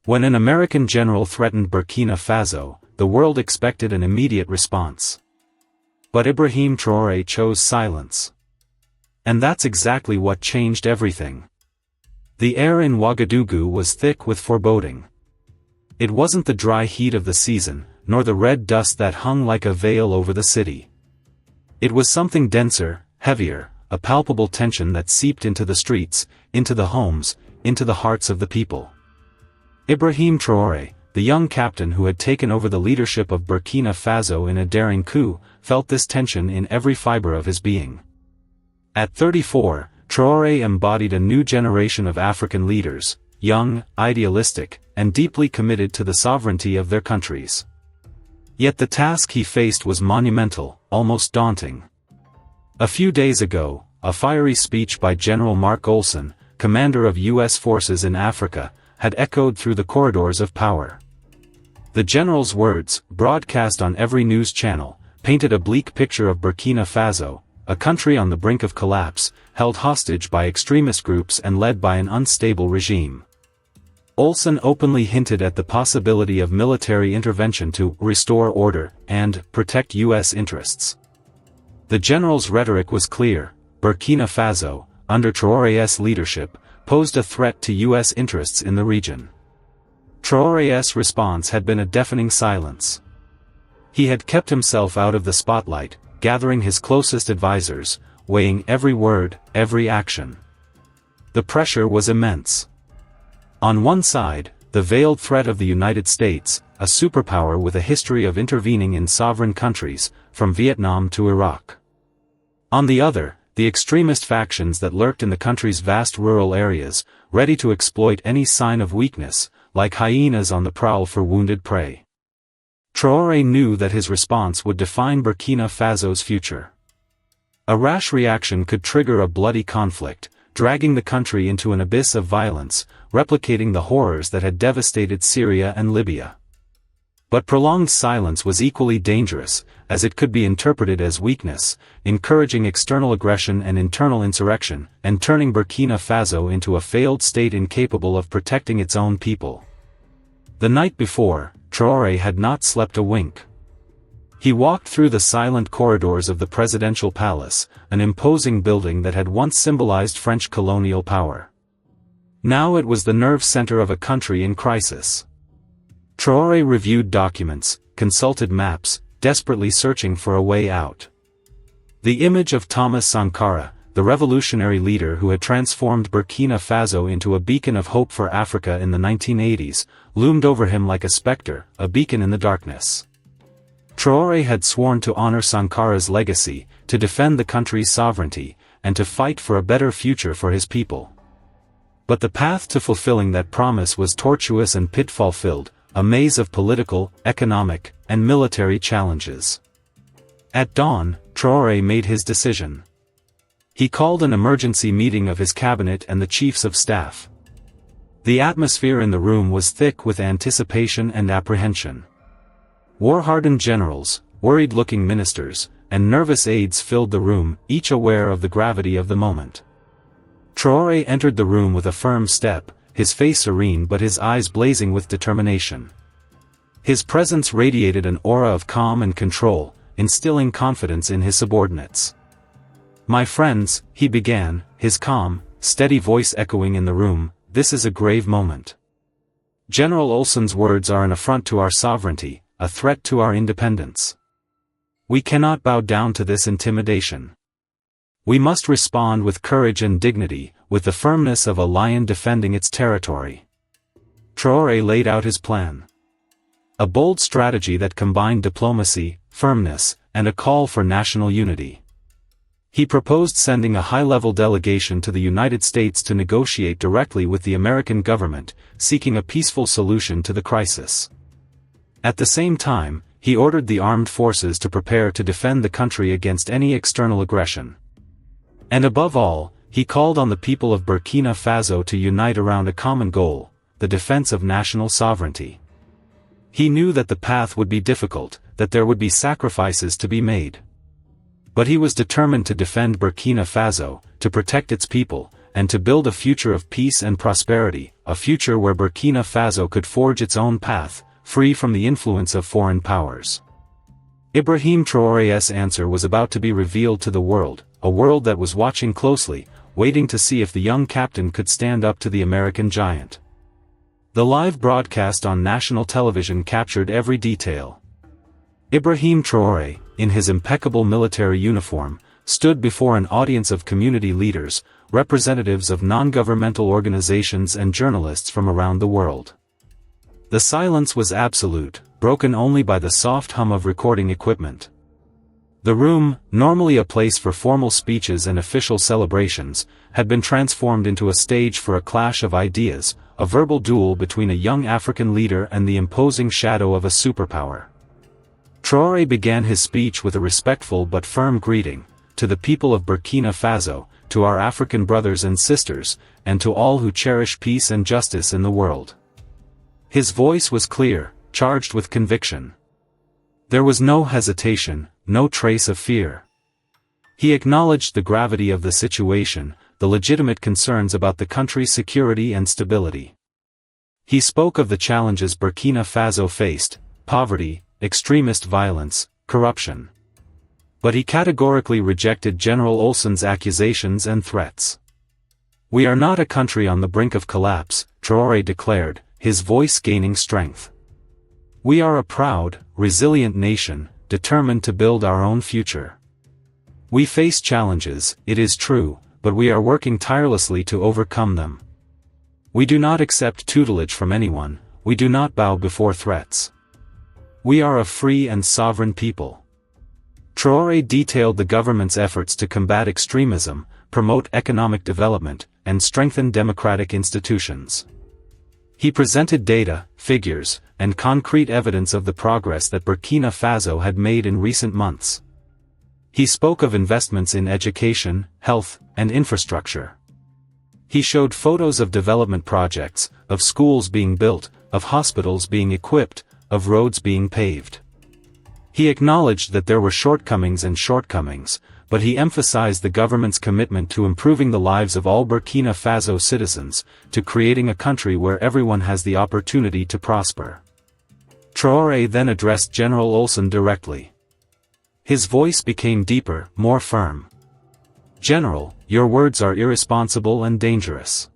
When an American general threatened Burkina Faso, the world expected an immediate response. But Ibrahim Traoré chose silence. And that's exactly what changed everything. The air in Ouagadougou was thick with foreboding. It wasn't the dry heat of the season, nor the red dust that hung like a veil over the city. It was something denser, heavier, a palpable tension that seeped into the streets, into the homes, into the hearts of the people. Ibrahim Traoré, the young captain who had taken over the leadership of Burkina Faso in a daring coup, felt this tension in every fiber of his being. At 34, Traoré embodied a new generation of African leaders, young, idealistic, and deeply committed to the sovereignty of their countries. Yet the task he faced was monumental, almost daunting. A few days ago, a fiery speech by General Mark Olson, commander of U.S. forces in Africa, had echoed through the corridors of power. The general's words, broadcast on every news channel, painted a bleak picture of Burkina Faso, a country on the brink of collapse, held hostage by extremist groups and led by an unstable regime. Olson openly hinted at the possibility of military intervention to restore order and protect U.S. interests. The general's rhetoric was clear: Burkina Faso, under Traoré's leadership, posed a threat to U.S. interests in the region. Traoré's response had been a deafening silence. He had kept himself out of the spotlight, gathering his closest advisors, weighing every word, every action. The pressure was immense. On one side, the veiled threat of the United States, a superpower with a history of intervening in sovereign countries, from Vietnam to Iraq. On the other, the extremist factions that lurked in the country's vast rural areas, ready to exploit any sign of weakness, like hyenas on the prowl for wounded prey. Traoré knew that his response would define Burkina Faso's future. A rash reaction could trigger a bloody conflict, dragging the country into an abyss of violence, replicating the horrors that had devastated Syria and Libya. But prolonged silence was equally dangerous, as it could be interpreted as weakness, encouraging external aggression and internal insurrection, and turning Burkina Faso into a failed state incapable of protecting its own people. The night before, Traoré had not slept a wink. He walked through the silent corridors of the presidential palace, an imposing building that had once symbolized French colonial power. Now it was the nerve center of a country in crisis. Traoré reviewed documents, consulted maps, desperately searching for a way out. The image of Thomas Sankara, the revolutionary leader who had transformed Burkina Faso into a beacon of hope for Africa in the 1980s, loomed over him like a specter, a beacon in the darkness. Traoré had sworn to honor Sankara's legacy, to defend the country's sovereignty, and to fight for a better future for his people. But the path to fulfilling that promise was tortuous and pitfall-filled, a maze of political, economic, and military challenges. At dawn, Traoré made his decision. He called an emergency meeting of his cabinet and the chiefs of staff. The atmosphere in the room was thick with anticipation and apprehension. War-hardened generals, worried-looking ministers, and nervous aides filled the room, each aware of the gravity of the moment. Traoré entered the room with a firm step, his face serene but his eyes blazing with determination. His presence radiated an aura of calm and control, instilling confidence in his subordinates. "My friends," he began, his calm, steady voice echoing in the room, "this is a grave moment. General Olson's words are an affront to our sovereignty, a threat to our independence. We cannot bow down to this intimidation. We must respond with courage and dignity, with the firmness of a lion defending its territory." Traoré laid out his plan. A bold strategy that combined diplomacy, firmness, and a call for national unity. He proposed sending a high-level delegation to the United States to negotiate directly with the American government, seeking a peaceful solution to the crisis. At the same time, he ordered the armed forces to prepare to defend the country against any external aggression. And above all, he called on the people of Burkina Faso to unite around a common goal, the defense of national sovereignty. He knew that the path would be difficult, that there would be sacrifices to be made. But he was determined to defend Burkina Faso, to protect its people, and to build a future of peace and prosperity, a future where Burkina Faso could forge its own path, free from the influence of foreign powers. Ibrahim Traoré's answer was about to be revealed to the world, a world that was watching closely, waiting to see if the young captain could stand up to the American giant. The live broadcast on national television captured every detail. Ibrahim Traoré, in his impeccable military uniform, stood before an audience of community leaders, representatives of non-governmental organizations and journalists from around the world. The silence was absolute, broken only by the soft hum of recording equipment. The room, normally a place for formal speeches and official celebrations, had been transformed into a stage for a clash of ideas, a verbal duel between a young African leader and the imposing shadow of a superpower. Traoré began his speech with a respectful but firm greeting, to the people of Burkina Faso, to our African brothers and sisters, and to all who cherish peace and justice in the world. His voice was clear, charged with conviction. There was no hesitation, no trace of fear. He acknowledged the gravity of the situation, the legitimate concerns about the country's security and stability. He spoke of the challenges Burkina Faso faced: poverty, extremist violence, corruption. But he categorically rejected General Olsen's accusations and threats. "We are not a country on the brink of collapse," Traoré declared, his voice gaining strength. "We are a proud, resilient nation, determined to build our own future. We face challenges, it is true, but we are working tirelessly to overcome them. We do not accept tutelage from anyone, we do not bow before threats. We are a free and sovereign people." Traoré detailed the government's efforts to combat extremism, promote economic development, and strengthen democratic institutions. He presented data, figures, and concrete evidence of the progress that Burkina Faso had made in recent months. He spoke of investments in education, health, and infrastructure. He showed photos of development projects, of schools being built, of hospitals being equipped, of roads being paved. He acknowledged that there were shortcomings, but he emphasized the government's commitment to improving the lives of all Burkina Faso citizens, to creating a country where everyone has the opportunity to prosper. Traoré then addressed General Olsen directly. His voice became deeper, more firm. "General, your words are irresponsible and dangerous.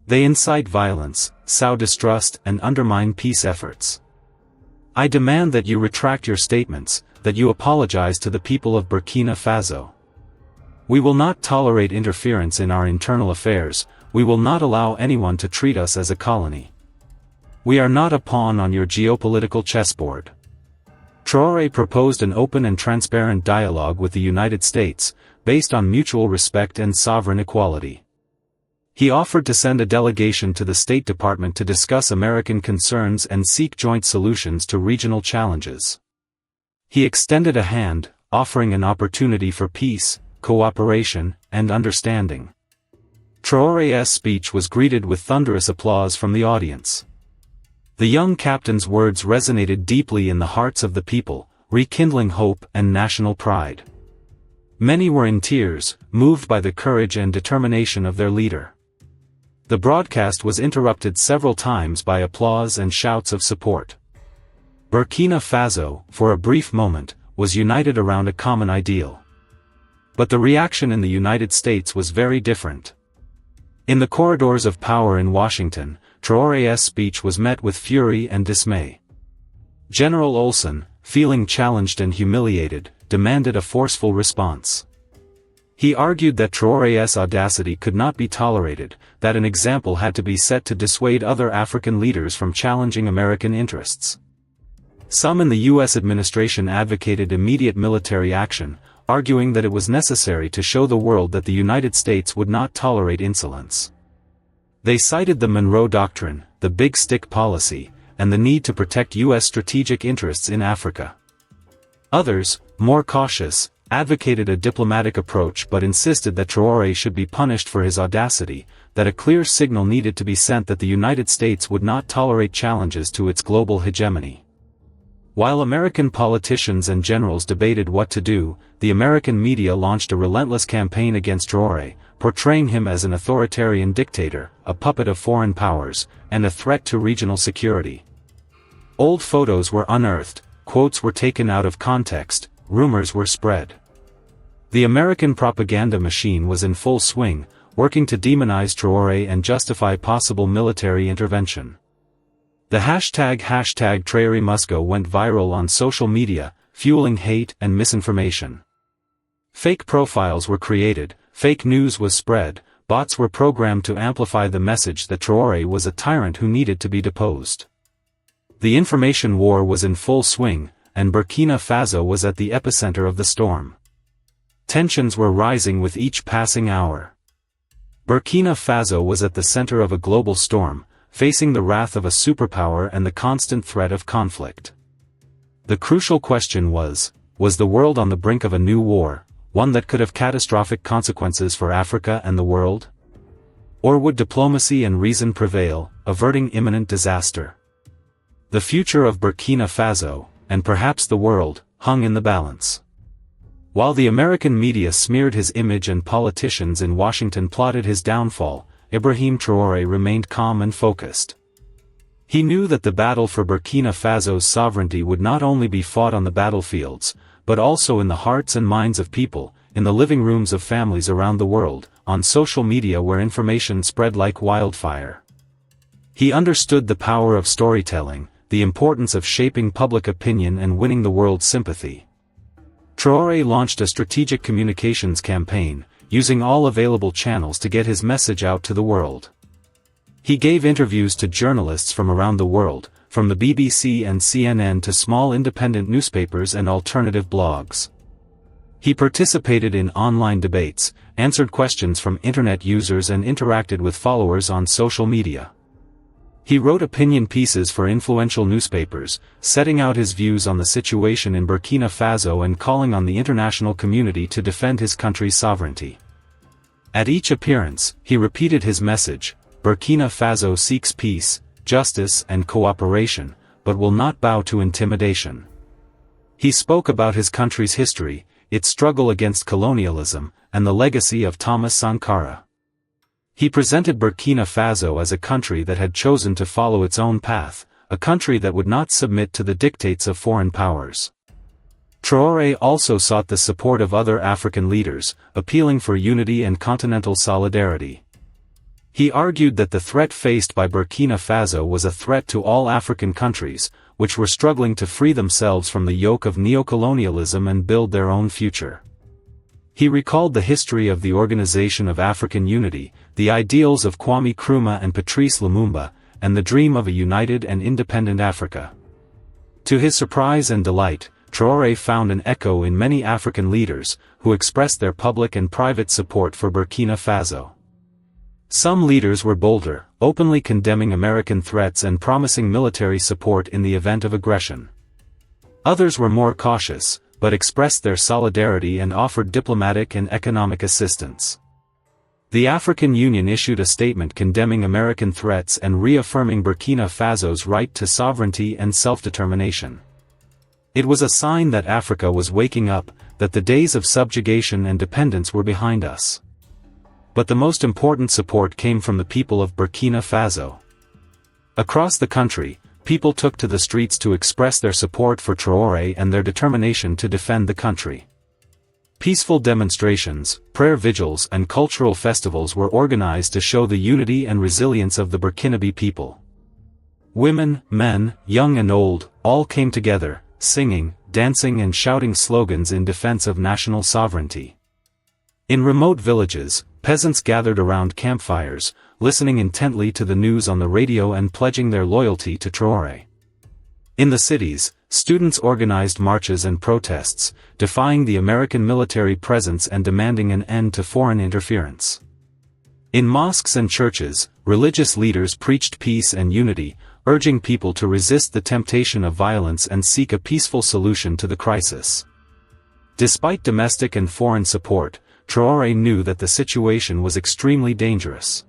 They incite violence, sow distrust, and undermine peace efforts. I demand that you retract your statements, that you apologize to the people of Burkina Faso. We will not tolerate interference in our internal affairs, we will not allow anyone to treat us as a colony. We are not a pawn on your geopolitical chessboard." Traoré proposed an open and transparent dialogue with the United States, based on mutual respect and sovereign equality. He offered to send a delegation to the State Department to discuss American concerns and seek joint solutions to regional challenges. He extended a hand, offering an opportunity for peace, cooperation, and understanding. Traoré's speech was greeted with thunderous applause from the audience. The young captain's words resonated deeply in the hearts of the people, rekindling hope and national pride. Many were in tears, moved by the courage and determination of their leader. The broadcast was interrupted several times by applause and shouts of support. Burkina Faso, for a brief moment, was united around a common ideal. But the reaction in the United States was very different. In the corridors of power in Washington, Traoré's speech was met with fury and dismay. General Olsen, feeling challenged and humiliated, demanded a forceful response. He argued that Traoré's audacity could not be tolerated, that an example had to be set to dissuade other African leaders from challenging American interests. Some in the U.S. administration advocated immediate military action, arguing that it was necessary to show the world that the United States would not tolerate insolence. They cited the Monroe Doctrine, the Big Stick policy, and the need to protect U.S. strategic interests in Africa. Others, more cautious, advocated a diplomatic approach but insisted that Traoré should be punished for his audacity, that a clear signal needed to be sent that the United States would not tolerate challenges to its global hegemony. While American politicians and generals debated what to do, the American media launched a relentless campaign against Traoré, portraying him as an authoritarian dictator, a puppet of foreign powers, and a threat to regional security. Old photos were unearthed, quotes were taken out of context, rumors were spread. The American propaganda machine was in full swing, working to demonize Traoré and justify possible military intervention. The hashtag Traoré must go went viral on social media, fueling hate and misinformation. Fake profiles were created, fake news was spread, bots were programmed to amplify the message that Traoré was a tyrant who needed to be deposed. The information war was in full swing, and Burkina Faso was at the epicenter of the storm. Tensions were rising with each passing hour. Burkina Faso was at the center of a global storm, facing the wrath of a superpower and the constant threat of conflict. The crucial question was the world on the brink of a new war, one that could have catastrophic consequences for Africa and the world? Or would diplomacy and reason prevail, averting imminent disaster? The future of Burkina Faso, and perhaps the world, hung in the balance. While the American media smeared his image and politicians in Washington plotted his downfall, Ibrahim Traoré remained calm and focused. He knew that the battle for Burkina Faso's sovereignty would not only be fought on the battlefields, but also in the hearts and minds of people, in the living rooms of families around the world, on social media where information spread like wildfire. He understood the power of storytelling, the importance of shaping public opinion and winning the world's sympathy. Traoré launched a strategic communications campaign, using all available channels to get his message out to the world. He gave interviews to journalists from around the world, from the BBC and CNN to small independent newspapers and alternative blogs. He participated in online debates, answered questions from internet users and interacted with followers on social media. He wrote opinion pieces for influential newspapers, setting out his views on the situation in Burkina Faso and calling on the international community to defend his country's sovereignty. At each appearance, he repeated his message: Burkina Faso seeks peace, justice and cooperation, but will not bow to intimidation. He spoke about his country's history, its struggle against colonialism, and the legacy of Thomas Sankara. He presented Burkina Faso as a country that had chosen to follow its own path, a country that would not submit to the dictates of foreign powers. Traoré also sought the support of other African leaders, appealing for unity and continental solidarity. He argued that the threat faced by Burkina Faso was a threat to all African countries, which were struggling to free themselves from the yoke of neocolonialism and build their own future. He recalled the history of the Organization of African Unity, the ideals of Kwame Nkrumah and Patrice Lumumba, and the dream of a united and independent Africa. To his surprise and delight, Traoré found an echo in many African leaders, who expressed their public and private support for Burkina Faso. Some leaders were bolder, openly condemning American threats and promising military support in the event of aggression. Others were more cautious, but expressed their solidarity and offered diplomatic and economic assistance. The African Union issued a statement condemning American threats and reaffirming Burkina Faso's right to sovereignty and self-determination. It was a sign that Africa was waking up, that the days of subjugation and dependence were behind us. But the most important support came from the people of Burkina Faso. Across the country, people took to the streets to express their support for Traoré and their determination to defend the country. Peaceful demonstrations, prayer vigils and cultural festivals were organized to show the unity and resilience of the Burkinabe people. Women, men, young and old, all came together, singing, dancing and shouting slogans in defense of national sovereignty. In remote villages, peasants gathered around campfires, listening intently to the news on the radio and pledging their loyalty to Traoré. In the cities, students organized marches and protests, defying the American military presence and demanding an end to foreign interference. In mosques and churches, religious leaders preached peace and unity, urging people to resist the temptation of violence and seek a peaceful solution to the crisis. Despite domestic and foreign support, Traoré knew that the situation was extremely dangerous.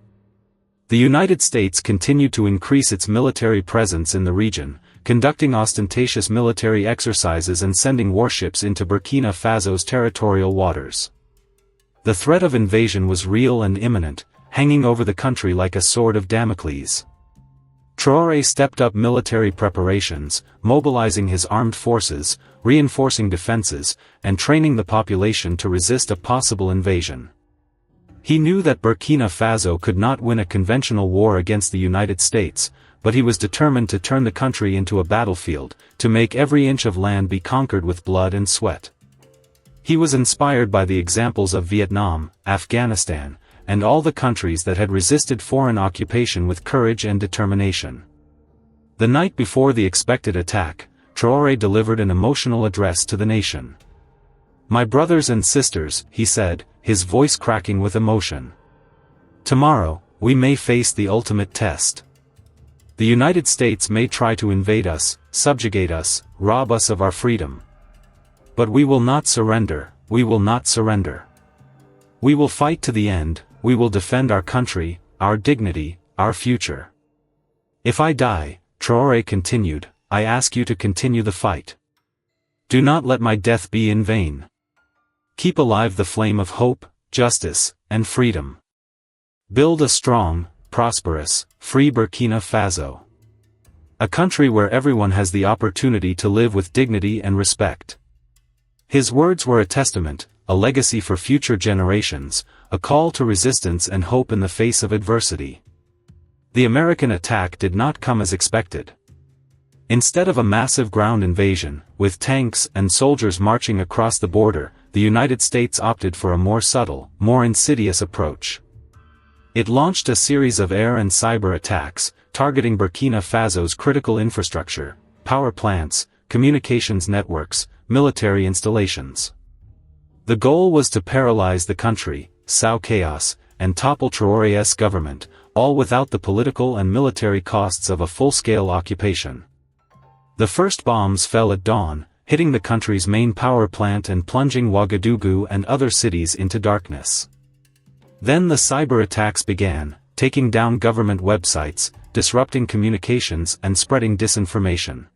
The United States continued to increase its military presence in the region, conducting ostentatious military exercises and sending warships into Burkina Faso's territorial waters. The threat of invasion was real and imminent, hanging over the country like a sword of Damocles. Traoré stepped up military preparations, mobilizing his armed forces, reinforcing defenses, and training the population to resist a possible invasion. He knew that Burkina Faso could not win a conventional war against the United States, but he was determined to turn the country into a battlefield, to make every inch of land be conquered with blood and sweat. He was inspired by the examples of Vietnam, Afghanistan, and all the countries that had resisted foreign occupation with courage and determination. The night before the expected attack, Traoré delivered an emotional address to the nation. "My brothers and sisters," he said, his voice cracking with emotion. "Tomorrow, we may face the ultimate test. The United States may try to invade us, subjugate us, rob us of our freedom. But we will not surrender, we will not surrender. We will fight to the end, we will defend our country, our dignity, our future. If I die," Traoré continued, "I ask you to continue the fight. Do not let my death be in vain. Keep alive the flame of hope, justice, and freedom. Build a strong, prosperous, free Burkina Faso. A country where everyone has the opportunity to live with dignity and respect." His words were a testament, a legacy for future generations, a call to resistance and hope in the face of adversity. The American attack did not come as expected. Instead of a massive ground invasion, with tanks and soldiers marching across the border, the United States opted for a more subtle, more insidious approach. It launched a series of air and cyber attacks, targeting Burkina Faso's critical infrastructure, power plants, communications networks, military installations. The goal was to paralyze the country, sow chaos, and topple Traoré's government, all without the political and military costs of a full-scale occupation. The first bombs fell at dawn, hitting the country's main power plant and plunging Ouagadougou and other cities into darkness. Then the cyber attacks began, taking down government websites, disrupting communications and spreading disinformation.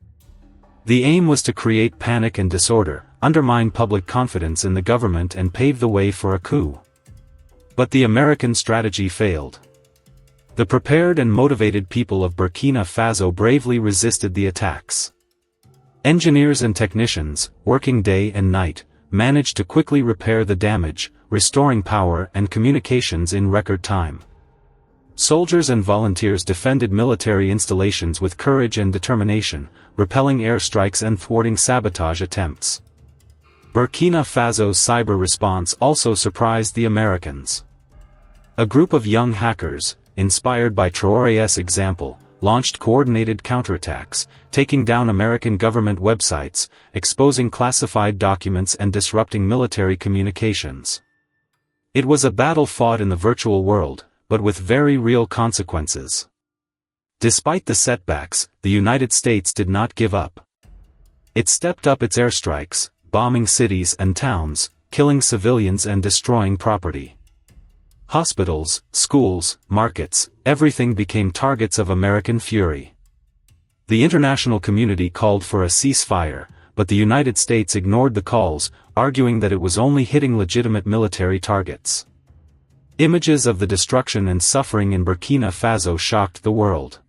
The aim was to create panic and disorder, undermine public confidence in the government and pave the way for a coup. But the American strategy failed. The prepared and motivated people of Burkina Faso bravely resisted the attacks. Engineers and technicians, working day and night, managed to quickly repair the damage, restoring power and communications in record time. Soldiers and volunteers defended military installations with courage and determination, repelling airstrikes and thwarting sabotage attempts. Burkina Faso's cyber response also surprised the Americans. A group of young hackers, inspired by Traoré's example, launched coordinated counterattacks, taking down American government websites, exposing classified documents and disrupting military communications. It was a battle fought in the virtual world, but with very real consequences. Despite the setbacks, the United States did not give up. It stepped up its airstrikes, bombing cities and towns, killing civilians and destroying property. Hospitals, schools, markets, everything became targets of American fury. The international community called for a ceasefire, but the United States ignored the calls, arguing that it was only hitting legitimate military targets. Images of the destruction and suffering in Burkina Faso shocked the world.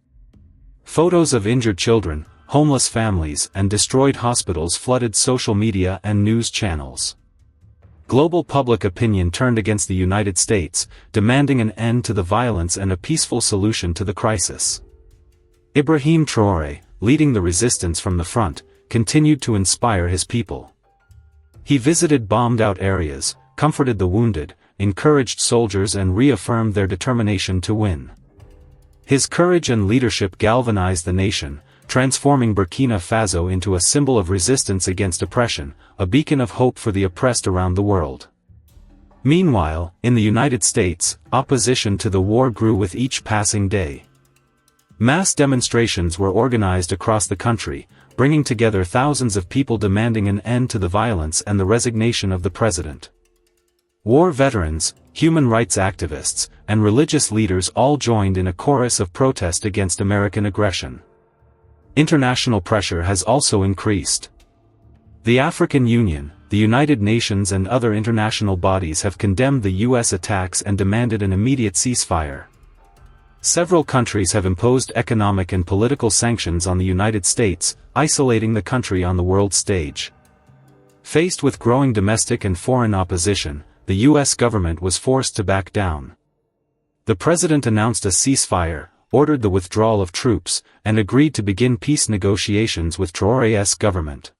Photos of injured children, homeless families and destroyed hospitals flooded social media and news channels. Global public opinion turned against the United States, demanding an end to the violence and a peaceful solution to the crisis. Ibrahim Traoré, leading the resistance from the front, continued to inspire his people. He visited bombed-out areas, comforted the wounded, encouraged soldiers and reaffirmed their determination to win. His courage and leadership galvanized the nation, transforming Burkina Faso into a symbol of resistance against oppression, a beacon of hope for the oppressed around the world. Meanwhile, in the United States, opposition to the war grew with each passing day. Mass demonstrations were organized across the country, bringing together thousands of people demanding an end to the violence and the resignation of the president. War veterans, human rights activists, and religious leaders all joined in a chorus of protest against American aggression. International pressure has also increased. The African Union, the United Nations and other international bodies have condemned the U.S. attacks and demanded an immediate ceasefire. Several countries have imposed economic and political sanctions on the United States, isolating the country on the world stage. Faced with growing domestic and foreign opposition, the U.S. government was forced to back down. The president announced a ceasefire, ordered the withdrawal of troops, and agreed to begin peace negotiations with Traoré's government.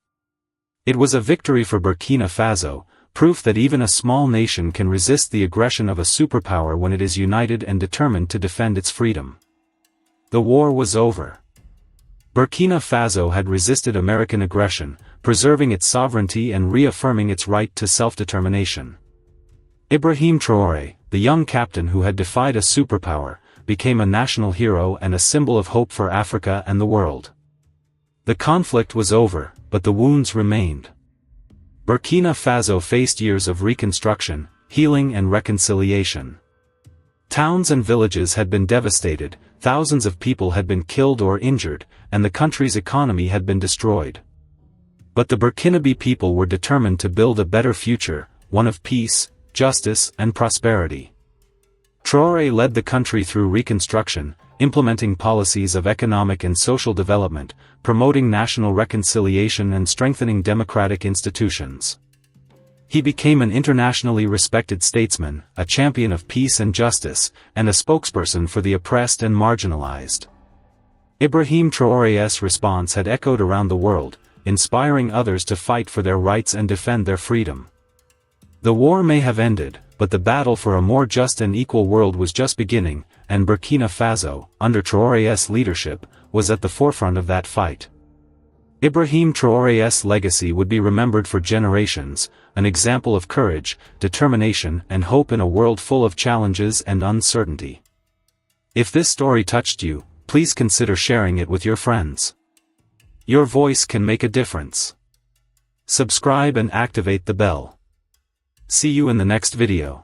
It was a victory for Burkina Faso, proof that even a small nation can resist the aggression of a superpower when it is united and determined to defend its freedom. The war was over. Burkina Faso had resisted American aggression, preserving its sovereignty and reaffirming its right to self-determination. Ibrahim Traoré, the young captain who had defied a superpower, became a national hero and a symbol of hope for Africa and the world. The conflict was over, but the wounds remained. Burkina Faso faced years of reconstruction, healing and reconciliation. Towns and villages had been devastated, thousands of people had been killed or injured, and the country's economy had been destroyed. But the Burkinabe people were determined to build a better future, one of peace, justice and prosperity. Traoré led the country through reconstruction, implementing policies of economic and social development, promoting national reconciliation and strengthening democratic institutions. He became an internationally respected statesman, a champion of peace and justice, and a spokesperson for the oppressed and marginalized. Ibrahim Traoré's response had echoed around the world, inspiring others to fight for their rights and defend their freedom. The war may have ended, but the battle for a more just and equal world was just beginning, and Burkina Faso, under Traoré's leadership, was at the forefront of that fight. Ibrahim Traoré's legacy would be remembered for generations, an example of courage, determination and hope in a world full of challenges and uncertainty. If this story touched you, please consider sharing it with your friends. Your voice can make a difference. Subscribe and activate the bell. See you in the next video.